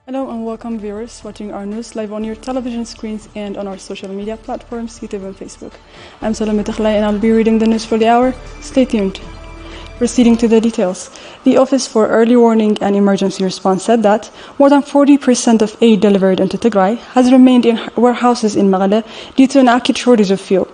Hello and welcome viewers watching our news live on your television screens and on our social media platforms, YouTube and Facebook. I'm Salome Tigrai and I'll be reading the news for the hour. Stay tuned. Proceeding to the details, the Office for Early Warning and Emergency Response said that more than 40% of aid delivered into Tigray has remained in warehouses in Meghaleh due to an acute shortage of fuel.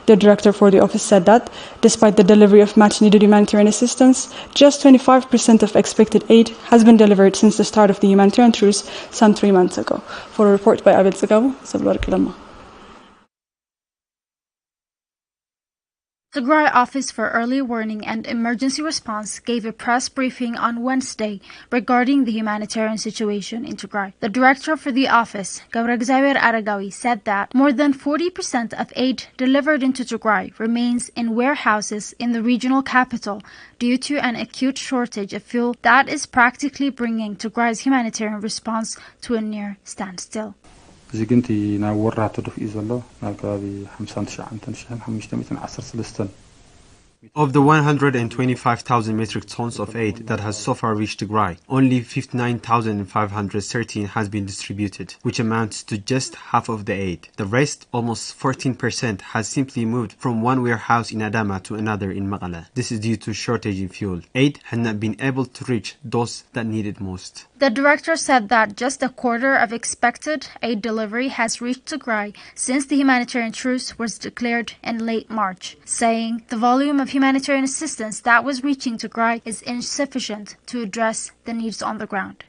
The director for the office said that, despite the delivery of much-needed humanitarian assistance, just 25% of expected aid has been delivered since the start of the humanitarian truce some 3 months ago. For a report by Abel Zagabu, Sabbar Kalama. Tigray Office for Early Warning and Emergency Response gave a press briefing on Wednesday regarding the humanitarian situation in Tigray. The director for the office, Jazeera Aragawi, said that more than 40% of aid delivered into Tigray remains in warehouses in the regional capital due to an acute shortage of fuel that is practically bringing Tigray's humanitarian response to a near standstill. Of the 125,000 metric tons of aid that has so far reached Tigray, only 59,513 has been distributed, which amounts to just half of the aid. The rest, almost 14%, has simply moved from one warehouse in Adama to another in Meghaleh. This is due to shortage in fuel. Aid has not been able to reach those that need it most. The director said that just a quarter of expected aid delivery has reached Tigray since the humanitarian truce was declared in late March, saying the volume of humanitarian assistance that was reaching Tigray is insufficient to address the needs on the ground.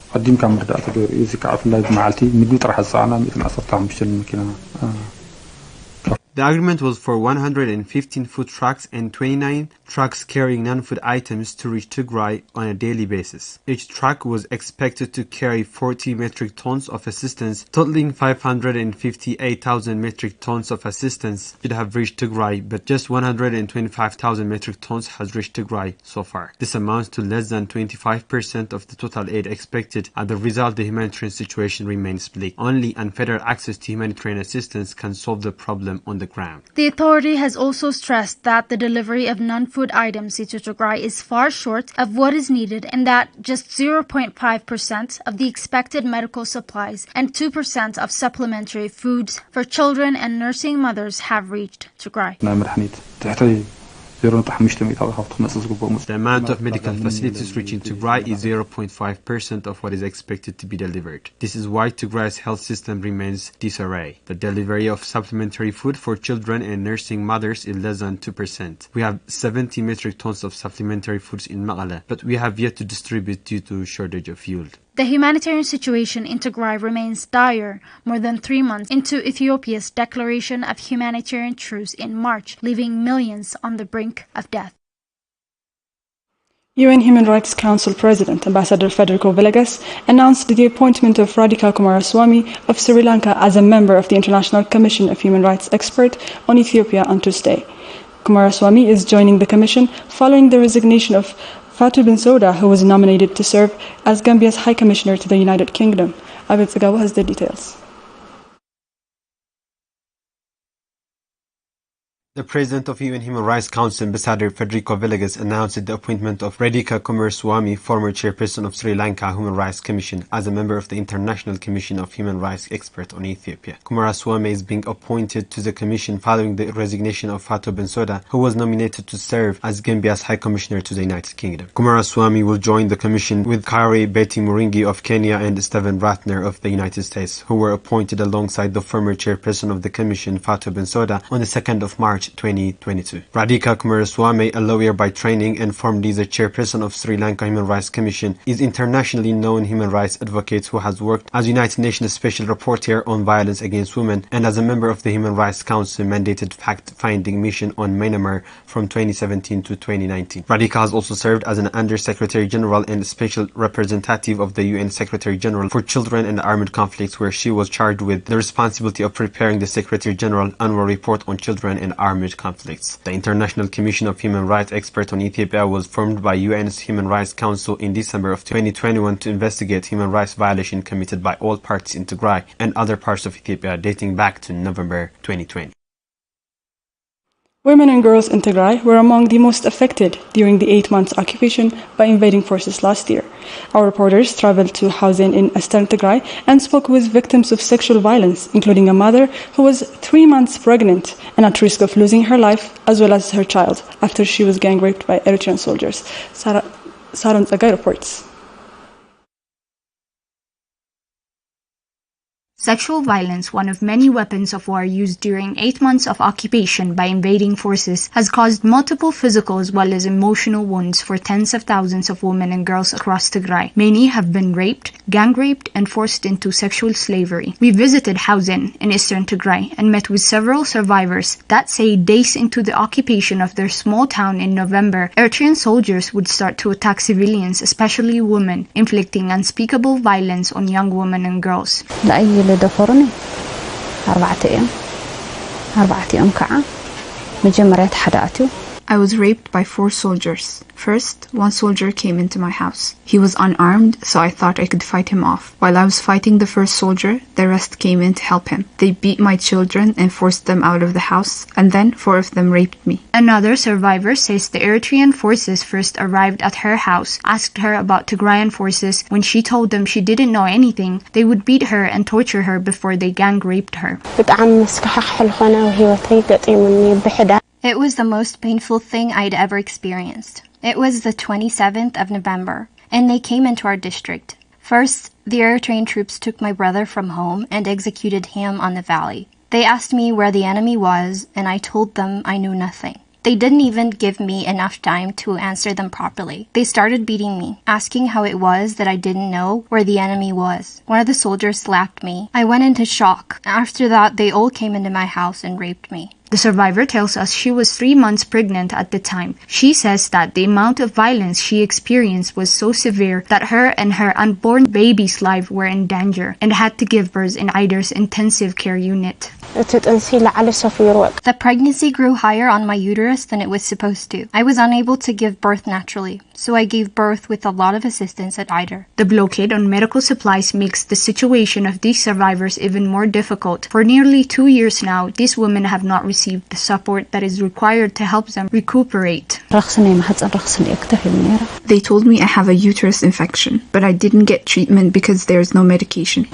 The agreement was for 115 food trucks and 29 trucks carrying non-food items to reach Tigray on a daily basis. Each truck was expected to carry 40 metric tons of assistance, totaling 558,000 metric tons of assistance should have reached Tigray, but just 125,000 metric tons has reached Tigray so far. This amounts to less than 25% of the total aid expected. As a result, the humanitarian situation remains bleak. Only unfettered access to humanitarian assistance can solve the problem on the ground. The authority has also stressed that the delivery of non-food items to Tigray is far short of what is needed and that just 0.5% of the expected medical supplies and 2% of supplementary foods for children and nursing mothers have reached Tigray. The amount of medical facilities reaching Tigray is 0.5% of what is expected to be delivered. This is why Tigray's health system remains disarray. The delivery of supplementary food for children and nursing mothers is less than 2%. We have 70 metric tons of supplementary foods in Meghaleh, but we have yet to distribute due to shortage of fuel. The humanitarian situation in Tigray remains dire more than 3 months into Ethiopia's declaration of humanitarian truce in March, leaving millions on the brink of death. UN Human Rights Council President Ambassador Federico Villegas announced the appointment of Radhika Kumaraswamy of Sri Lanka as a member of the International Commission of Human Rights Expert on Ethiopia on Tuesday. Kumaraswamy is joining the commission following the resignation of Fatou Bensouda, who was nominated to serve as Gambia's High Commissioner to the United Kingdom. Abed Zagawa has the details. The President of UN Human Rights Council, Ambassador Federico Villegas, announced the appointment of Radhika Kumaraswamy, former chairperson of Sri Lanka Human Rights Commission, as a member of the International Commission of Human Rights Expert on Ethiopia. Kumaraswamy is being appointed to the commission following the resignation of Fatou Bensouda, who was nominated to serve as Gambia's High Commissioner to the United Kingdom. Kumaraswamy will join the commission with Kari Betty Muringi of Kenya and Stephen Ratner of the United States, who were appointed alongside the former chairperson of the commission, Fatou Bensouda, on the 2nd of March 2022. Radhika Kumaraswamy, a lawyer by training and formerly the chairperson of Sri Lanka Human Rights Commission, is internationally known human rights advocate who has worked as United Nations Special Rapporteur on Violence Against Women and as a member of the Human Rights Council mandated fact-finding mission on Myanmar from 2017 to 2019. Radhika has also served as an Under Secretary General and Special Representative of the UN Secretary General for Children and Armed Conflicts, where she was charged with the responsibility of preparing the Secretary General Annual Report on Children and Armed Conflicts. The International Commission of Human Rights Expert on Ethiopia was formed by UN's Human Rights Council in December of 2021 to investigate human rights violations committed by all parties in Tigray and other parts of Ethiopia dating back to November 2020. Women and girls in Tigray were among the most affected during the 8-month occupation by invading forces last year. Our reporters traveled to Hausen in eastern Tigray and spoke with victims of sexual violence, including a mother who was 3 months pregnant and at risk of losing her life, as well as her child, after she was gang raped by Eritrean soldiers. Saron Tsagay reports. Sexual violence, one of many weapons of war used during 8 months of occupation by invading forces, has caused multiple physical as well as emotional wounds for tens of thousands of women and girls across Tigray. Many have been raped, gang raped, and forced into sexual slavery. We visited Hausen in eastern Tigray and met with several survivors that say days into the occupation of their small town in November, Eritrean soldiers would start to attack civilians, especially women, inflicting unspeakable violence on young women and girls. دفرني 4 أيام كعا مجمرة حداتو. I was raped by 4 soldiers. First, one soldier came into my house. He was unarmed, so I thought I could fight him off. While I was fighting the first soldier, the rest came in to help him. They beat my children and forced them out of the house, and then 4 of them raped me. Another survivor says the Eritrean forces first arrived at her house, asked her about Tigrayan forces. When she told them she didn't know anything, they would beat her and torture her before they gang raped her. It was the most painful thing I'd ever experienced. It was the 27th of November, and they came into our district. First, the Eritrean troops took my brother from home and executed him on the valley. They asked me where the enemy was, and I told them I knew nothing. They didn't even give me enough time to answer them properly. They started beating me, asking how it was that I didn't know where the enemy was. One of the soldiers slapped me. I went into shock. After that, they all came into my house and raped me. The survivor tells us she was 3 months pregnant at the time. She says that the amount of violence she experienced was so severe that her and her unborn baby's life were in danger and had to give birth in Ider's intensive care unit. The pregnancy grew higher on my uterus than it was supposed to. I was unable to give birth naturally, so I gave birth with a lot of assistance at Ider. The blockade on medical supplies makes the situation of these survivors even more difficult. For nearly 2 years now, these women have not received the support that is required to help them recuperate. They told me I have a uterus infection, but I didn't get treatment because there is no medication.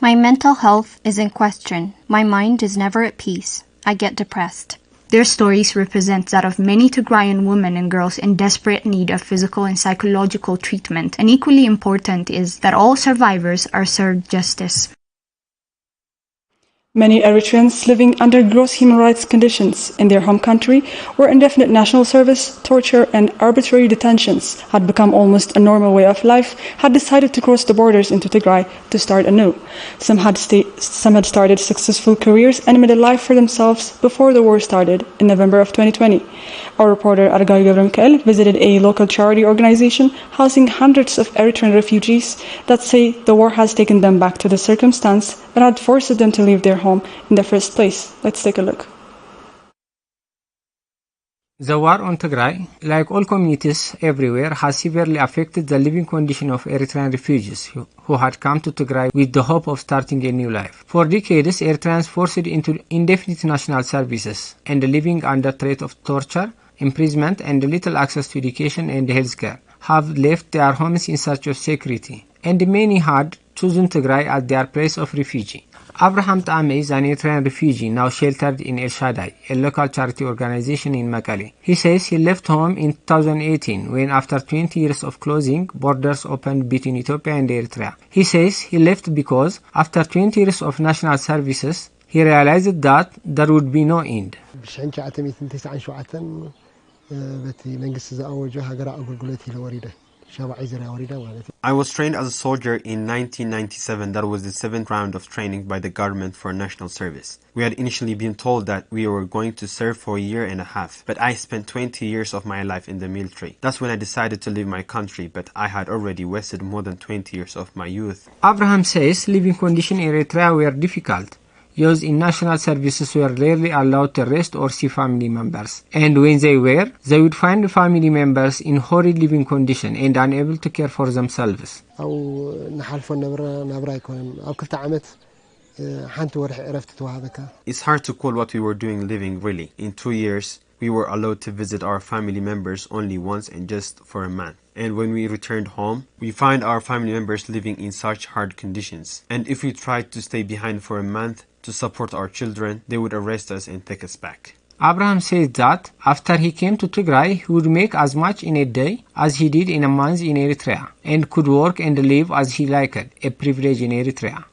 My mental health is in question. My mind is never at peace. I get depressed. Their stories represent that of many Tigrayan women and girls in desperate need of physical and psychological treatment. And equally important is that all survivors are served justice. Many Eritreans living under gross human rights conditions in their home country, where indefinite national service, torture, and arbitrary detentions had become almost a normal way of life, had decided to cross the borders into Tigray to start anew. Some had started successful careers and made a life for themselves before the war started in November of 2020. Our reporter Argai Gavramkel visited a local charity organization housing hundreds of Eritrean refugees that say the war has taken them back to the circumstance that had forced them to leave their home in the first place. Let's take a look. The war on Tigray, like all communities everywhere, has severely affected the living condition of Eritrean refugees who had come to Tigray with the hope of starting a new life. For decades, Eritreans forced into indefinite national services and living under threat of torture, imprisonment, and little access to education and healthcare have left their homes in search of security, and many had chosen Tigray as their place of refuge. Abraham Tame is an Eritrean refugee now sheltered in El Shaddai, a local charity organization in Mekelle. He says he left home in 2018 when, after 20 years of closing, borders opened between Ethiopia and Eritrea. He says he left because, after 20 years of national services, he realized that there would be no end. I was trained as a soldier in 1997. That was the 7th round of training by the government for national service. We had initially been told that we were going to serve for a year and a half, but I spent 20 years of my life in the military. That's when I decided to leave my country, but I had already wasted more than 20 years of my youth. Abraham says living conditions in Eritrea were difficult. Those in national services were rarely allowed to rest or see family members. And when they were, they would find family members in horrid living conditions and unable to care for themselves. It's hard to call what we were doing living, really. In 2 years, we were allowed to visit our family members only once and just for a month. And when we returned home, we find our family members living in such hard conditions. And if we tried to stay behind for a month to support our children, they would arrest us and take us back. Abraham said that after he came to Tigray, he would make as much in a day as he did in a month in Eritrea and could work and live as he liked, a privilege in Eritrea.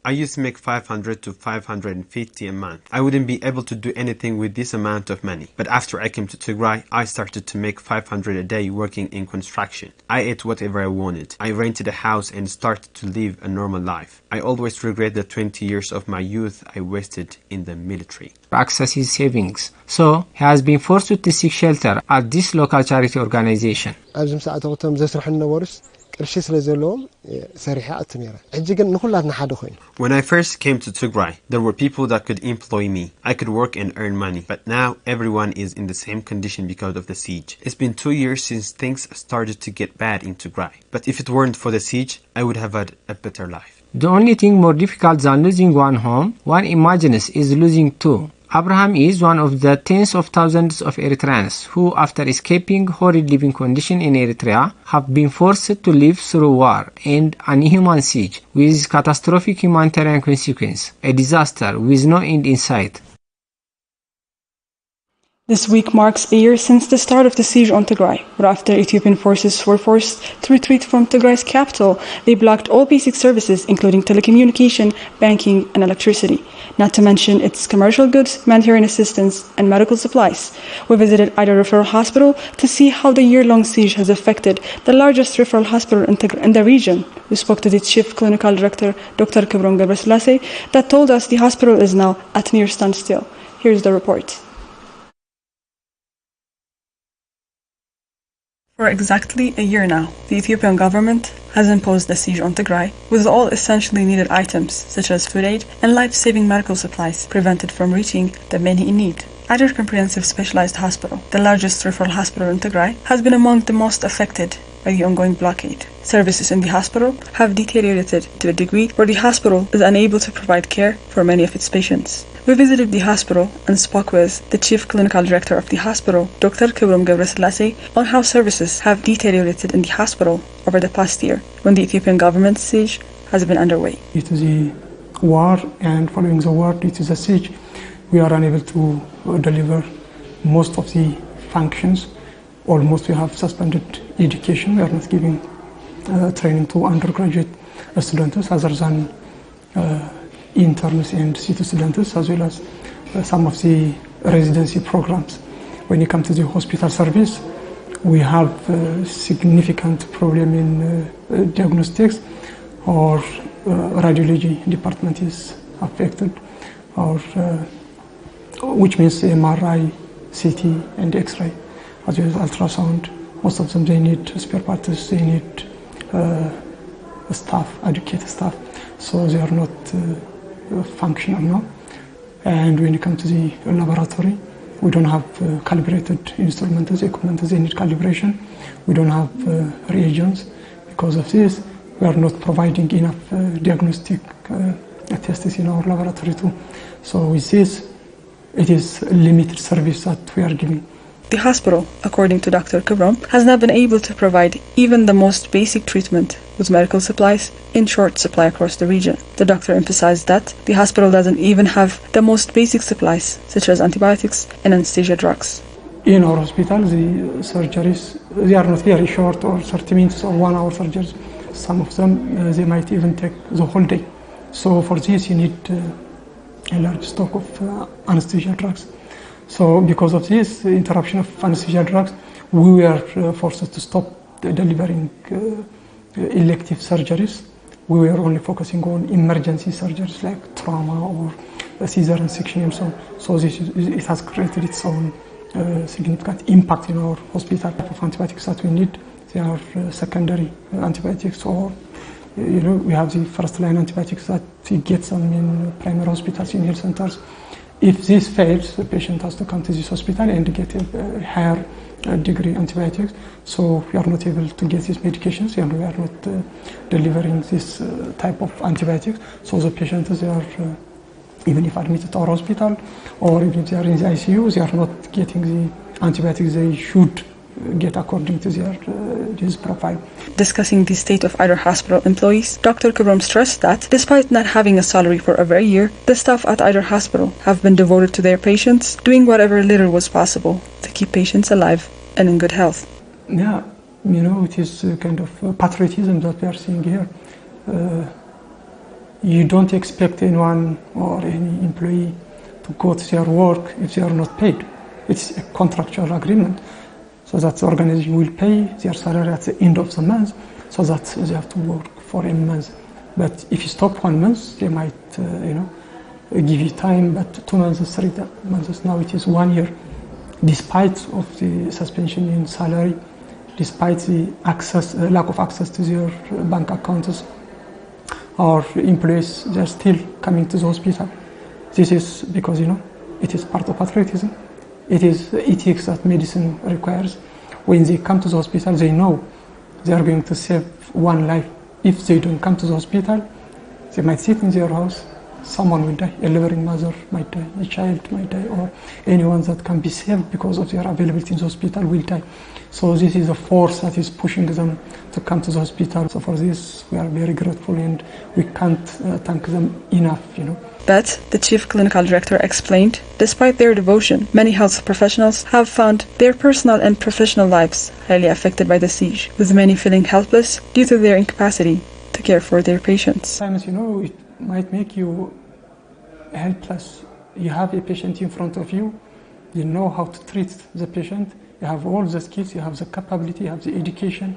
I used to make 500 to 550 a month. I wouldn't be able to do anything with this amount of money. But after I came to Tigray, I started to make 500 a day working in construction. I ate whatever I wanted. I rented a house and started to live a normal life. I always regret the 20 years of my youth I wasted in the military. Access his savings. So, he has been forced to seek shelter at this local charity organization. When I first came to Tigray, there were people that could employ me. I could work and earn money. But now everyone is in the same condition because of the siege. It's been 2 years since things started to get bad in Tigray. But if it weren't for the siege, I would have had a better life. The only thing more difficult than losing one home, one imagines, is losing two. Abraham is one of the tens of thousands of Eritreans who, after escaping horrid living conditions in Eritrea, have been forced to live through war and an inhuman siege with catastrophic humanitarian consequences, a disaster with no end in sight. This week marks a year since the start of the siege on Tigray, where after Ethiopian forces were forced to retreat from Tigray's capital, they blocked all basic services including telecommunication, banking, and electricity, not to mention its commercial goods, humanitarian assistance, and medical supplies. We visited Ida Referral Hospital to see how the year-long siege has affected the largest referral hospital in the region. We spoke to the chief clinical director, Dr. Kibron Gebreselassie, that told us the hospital is now at near standstill. Here's the report. For exactly a year now, the Ethiopian government has imposed a siege on Tigray, with all essentially needed items, such as food aid and life-saving medical supplies, prevented from reaching the many in need. Adar Comprehensive Specialized Hospital, the largest referral hospital in Tigray, has been among the most affected by the ongoing blockade. Services in the hospital have deteriorated to a degree where the hospital is unable to provide care for many of its patients. We visited the hospital and spoke with the chief clinical director of the hospital, Dr. Kibron Gebreselassie, on how services have deteriorated in the hospital over the past year, when the Ethiopian government's siege has been underway. Due to the war and following the war, due to the siege, we are unable to deliver most of the functions. Almost we have suspended education. We are not giving training to undergraduate students other than interns and city students, as well as some of the residency programs. When you come to the hospital service, we have a significant problem in diagnostics. Our radiology department is affected, which means MRI, CT, and X-ray, as well as ultrasound. Most of them, they need spare parts, they need staff, educated staff, so they are not functional now. And when you come to the laboratory, we don't have calibrated instruments, equipment, they need calibration. We don't have reagents. Because of this, we are not providing enough diagnostic tests in our laboratory too. So with this, it is a limited service that we are giving. The hospital, according to Dr. Kibron, has not been able to provide even the most basic treatment with medical supplies in short supply across the region. The doctor emphasized that the hospital doesn't even have the most basic supplies, such as antibiotics and anesthesia drugs. In our hospital, the surgeries, they are not very short or 30 minutes or 1 hour surgeries. Some of them, they might even take the whole day. So for this, you need a large stock of anesthesia drugs. So because of this interruption of anesthesia drugs, we were forced to stop delivering elective surgeries. We were only focusing on emergency surgeries like trauma or cesarean section and so on. So it has created its own significant impact in our hospital. The type of antibiotics that we need, they are secondary antibiotics, or we have the first line antibiotics that we get them in primary hospitals, in health centers. If this fails, the patient has to come to this hospital and get a higher degree antibiotics. So we are not able to get these medications, and we are not delivering this type of antibiotics. So the patients, they are, even if admitted to our hospital, or even if they are in the ICU, they are not getting the antibiotics they should get according to their disease profile. Discussing the state of Idar Hospital employees, Dr. Kabram stressed that despite not having a salary for over a year, the staff at Idar Hospital have been devoted to their patients, doing whatever little was possible to keep patients alive and in good health. Yeah, it is a kind of patriotism that we are seeing here. You don't expect anyone or any employee to go to their work if they are not paid. It's a contractual agreement. So that the organization will pay their salary at the end of the month, so that they have to work for a month. But if you stop 1 month, they might, give you time, but 2 months, 3 months, now it is 1 year. Despite of the suspension in salary, despite the lack of access to their bank accounts, our employees, they're still coming to the hospital. This is because, it is part of patriotism. It is ethics that medicine requires. When they come to the hospital, they know they are going to save one life. If they don't come to the hospital, they might sit in their house, someone will die, a laboring mother might die, a child might die, or anyone that can be saved because of their availability in the hospital will die. So this is a force that is pushing them to come to the hospital. So for this, we are very grateful, and we can't thank them enough, But, the chief clinical director explained, despite their devotion, many health professionals have found their personal and professional lives highly affected by the siege, with many feeling helpless due to their incapacity to care for their patients. Sometimes, it might make you helpless. You have a patient in front of you, you know how to treat the patient, you have all the skills, you have the capability, you have the education,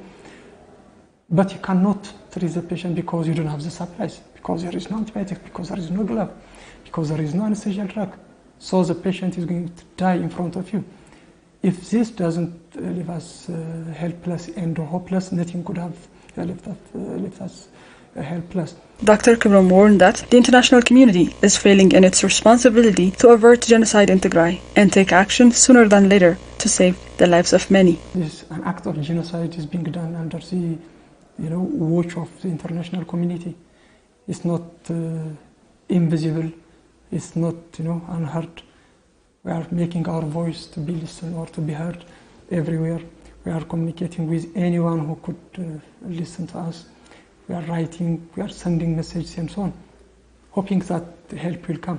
but you cannot treat the patient because you don't have the supplies, because there is no antibiotic, because there is no glove, because there is no anesthesia drug. So the patient is going to die in front of you. If this doesn't leave us helpless and hopeless, nothing could have left us helpless. Dr. Kabram warned that the international community is failing in its responsibility to avert genocide in Tigray and take action sooner than later to save the lives of many. An act of genocide is being done under the watch of the international community. It's not invisible, it's not unheard. We are making our voice to be listened or to be heard everywhere. We are communicating with anyone who could listen to us. We are writing, we are sending messages and so on, hoping that help will come.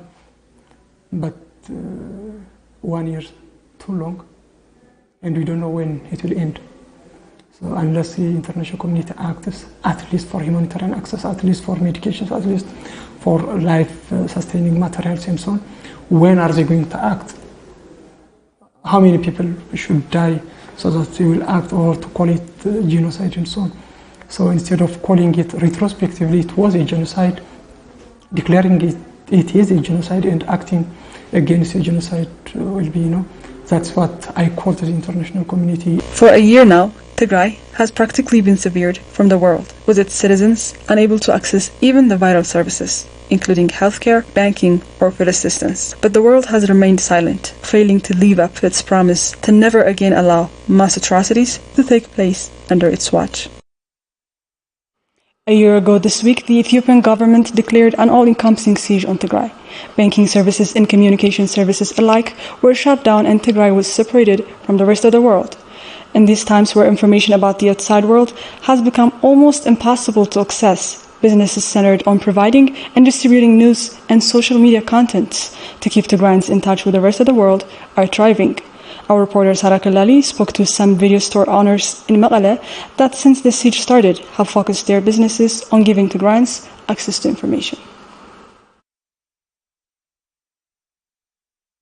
But 1 year too long, and we don't know when it will end. So unless the international community acts, at least for humanitarian access, at least for medications, at least for life-sustaining materials and so on, when are they going to act? How many people should die so that they will act, or to call it genocide and so on? So instead of calling it retrospectively, it was a genocide, declaring it is a genocide and acting against a genocide will be, that's what I call to the international community. For a year now, Tigray has practically been severed from the world, with its citizens unable to access even the vital services, including healthcare, banking, or food assistance. But the world has remained silent, failing to live up to its promise to never again allow mass atrocities to take place under its watch. A year ago this week, the Ethiopian government declared an all-encompassing siege on Tigray. Banking services and communication services alike were shut down, and Tigray was separated from the rest of the world. In these times where information about the outside world has become almost impossible to access, businesses centered on providing and distributing news and social media contents to keep Tigrayans in touch with the rest of the world are thriving. Our reporter Sara Kalali spoke to some video store owners in Mekelle that since the siege started have focused their businesses on giving Tigrayans access to information.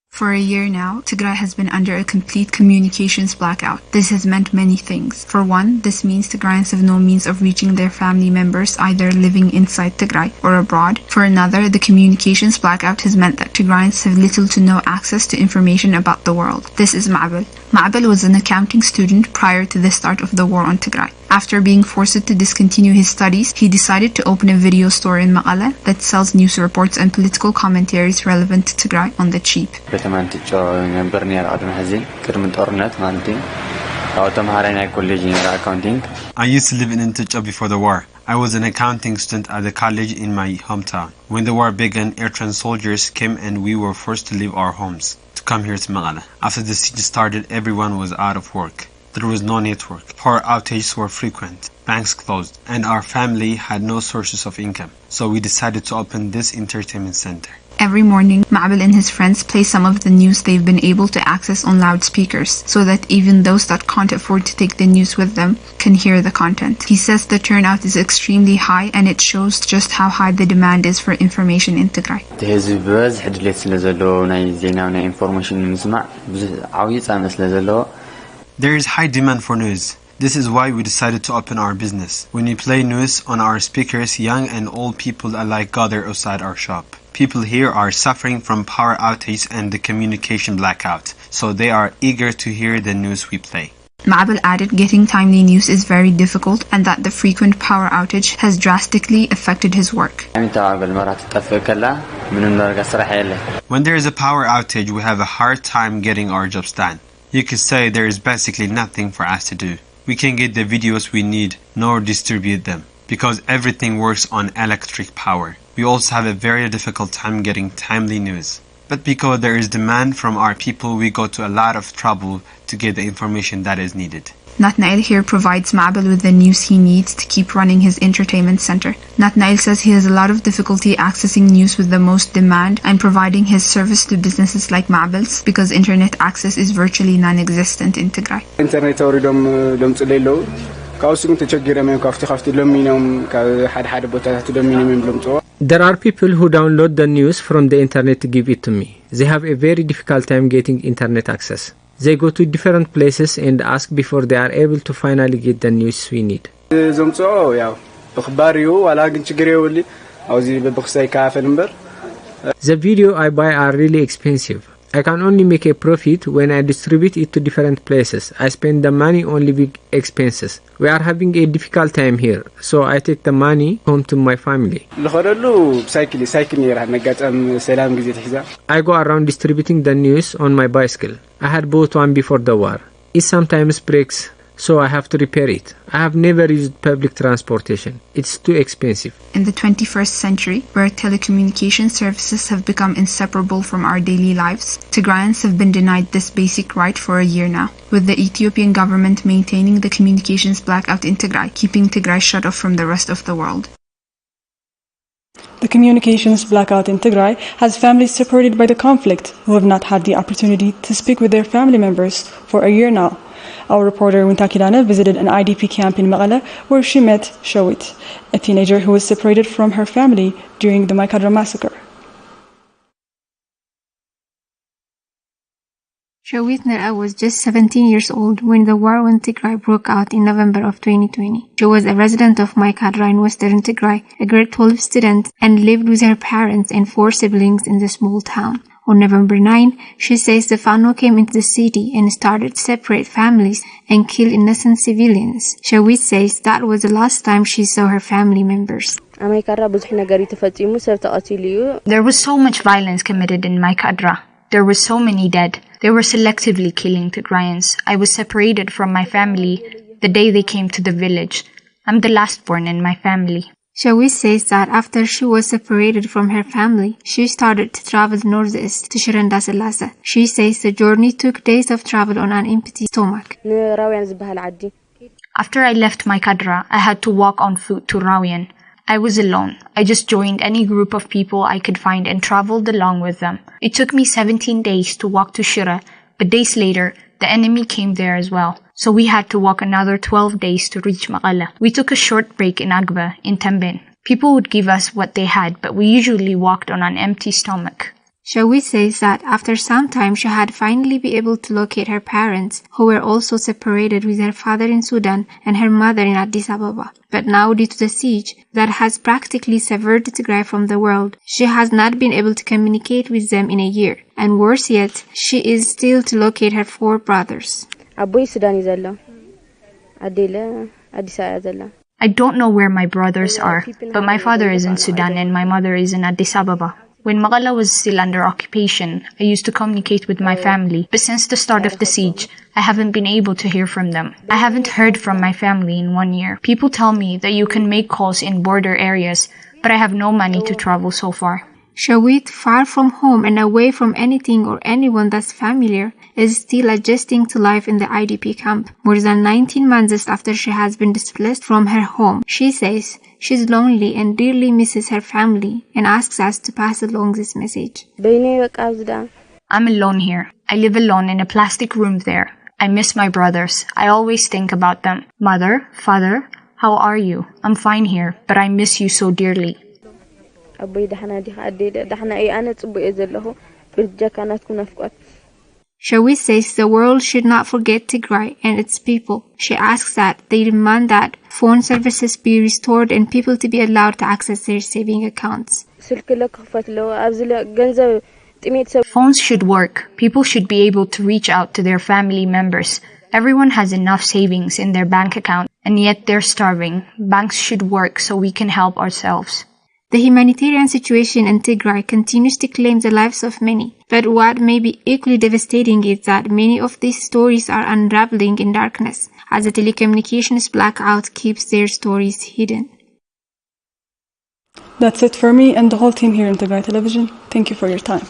For a year now, Tigray has been under a complete communications blackout. This has meant many things. For one, this means Tigrayans have no means of reaching their family members either living inside Tigray or abroad. For another, the communications blackout has meant that Tigrayans have little to no access to information about the world. This is Ma'bel. Ma'bel was an accounting student prior to the start of the war on Tigray. After being forced to discontinue his studies, he decided to open a video store in Maqala that sells news reports and political commentaries relevant to Tigray on the cheap. I used to live in Inticha before the war. I was an accounting student at the college in my hometown. When the war began, Eritrean soldiers came and we were forced to leave our homes to come here to Maqala. After the siege started, everyone was out of work. There was no network. Power outages were frequent. Banks closed. And our family had no sources of income. So we decided to open this entertainment center. Every morning, Ma'bel and his friends play some of the news they've been able to access on loudspeakers, so that even those that can't afford to take the news with them can hear the content. He says the turnout is extremely high, and it shows just how high the demand is for information in Tigray. There is high demand for news. This is why we decided to open our business. When we play news on our speakers, young and old people alike gather outside our shop. People here are suffering from power outage and the communication blackout, so they are eager to hear the news we play. Ma'bel added getting timely news is very difficult and that the frequent power outage has drastically affected his work. When there is a power outage, we have a hard time getting our jobs done. You could say there is basically nothing for us to do. We can get the videos we need nor distribute them because everything works on electric power. We also have a very difficult time getting timely news. But because there is demand from our people, we go to a lot of trouble to get the information that is needed. Nathnael here provides Ma'bel with the news he needs to keep running his entertainment center. Nathnael says he has a lot of difficulty accessing news with the most demand and providing his service to businesses like Ma'bel's because internet access is virtually non-existent in Tigray. There are people who download the news from the internet to give it to me. They have a very difficult time getting internet access. They go to different places and ask before they are able to finally get the news we need. The video I buy are really expensive. I can only make a profit when I distribute it to different places. I spend the money on living expenses. We are having a difficult time here, so I take the money home to my family. I go around distributing the news on my bicycle. I had bought one before the war. It sometimes breaks, so I have to repair it. I have never used public transportation. It's too expensive. In the 21st century, where telecommunication services have become inseparable from our daily lives, Tigrayans have been denied this basic right for a year now, with the Ethiopian government maintaining the communications blackout in Tigray, keeping Tigray shut off from the rest of the world. The communications blackout in Tigray has families separated by the conflict who have not had the opportunity to speak with their family members for a year now. Our reporter Wintakilana visited an IDP camp in Maqala where she met Shawit, a teenager who was separated from her family during the Maikadra massacre. Shawit Nera was just 17 years old when the war in Tigray broke out in November of 2020. She was a resident of Maikadra in western Tigray, a grade 12 student, and lived with her parents and 4 siblings in the small town. On November 9, she says the Fano came into the city and started to separate families and kill innocent civilians. Shawit says that was the last time she saw her family members. There was so much violence committed in Maikadra. There were so many dead. They were selectively killing Tigrayans. I was separated from my family the day they came to the village. I'm the last born in my family. Shawit says that after she was separated from her family, she started to travel northeast to Shirenda Selasa. She says the journey took days of travel on an empty stomach. After I left Maikadra, I had to walk on foot to Rawian. I was alone. I just joined any group of people I could find and traveled along with them. It took me 17 days to walk to Shira, but days later, the enemy came there as well. So we had to walk another 12 days to reach Maqala. We took a short break in Agba, in Tambin. People would give us what they had, but we usually walked on an empty stomach. Shawit says that after some time she had finally been able to locate her parents, who were also separated, with her father in Sudan and her mother in Addis Ababa. But now, due to the siege that has practically severed Tigray from the world, she has not been able to communicate with them in a year. And worse yet, she is still to locate her 4 brothers. I don't know where my brothers are, but my father is in Sudan and my mother is in Addis Ababa. When Magala was still under occupation, I used to communicate with my family, but since the start of the siege, I haven't been able to hear from them. I haven't heard from my family in 1 year. People tell me that you can make calls in border areas, but I have no money to travel so far. Shawit, far from home and away from anything or anyone that's familiar, is still adjusting to life in the IDP camp. More than 19 months after she has been displaced from her home, she says she's lonely and dearly misses her family and asks us to pass along this message. I'm alone here. I live alone in a plastic room there. I miss my brothers. I always think about them. Mother, father, how are you? I'm fine here, but I miss you so dearly. Shawit says the world should not forget Tigray and its people. She asks that they demand that phone services be restored and people to be allowed to access their saving accounts. Phones should work. People should be able to reach out to their family members. Everyone has enough savings in their bank account, and yet they're starving. Banks should work so we can help ourselves. The humanitarian situation in Tigray continues to claim the lives of many, but what may be equally devastating is that many of these stories are unraveling in darkness, as the telecommunications blackout keeps their stories hidden. That's it for me and the whole team here in Tigray Television. Thank you for your time.